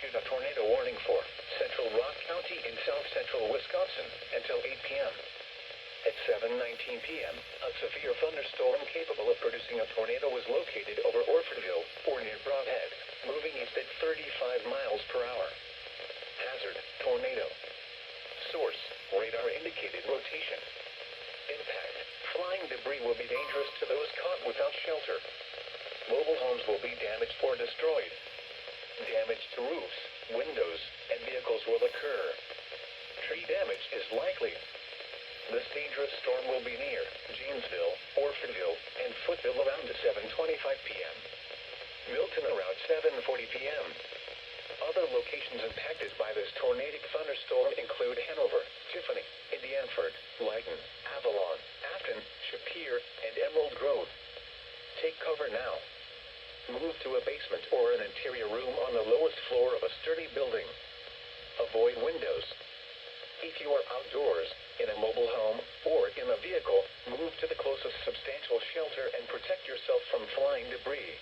issued a tornado warning for central Rock County in south-central Wisconsin until 8 p.m. At 7:19 p.m., a severe thunderstorm capable of producing a tornado was located over Orfordville or near Brodhead, moving east at 35 miles per hour. Hazard, tornado. Source, radar indicated rotation. Impact, flying debris will be dangerous to those caught without shelter. Mobile homes will be damaged or destroyed. Damage to roofs, windows, and vehicles will occur. Tree damage is likely. This dangerous storm will be near Janesville, Orfordville, and Footville around 7:25 p.m. Milton around 7:40 p.m. Other locations impacted by this tornadic thunderstorm include Hanover, Tiffany, Indianford, Lyden, Avalon, Afton, Shapir, and Emerald Grove. Take cover now. Move to a basement or an interior room on the lowest floor of a sturdy building. Avoid windows. If you are outdoors, in a mobile home, or in a vehicle, move to the closest substantial shelter and protect yourself from flying debris.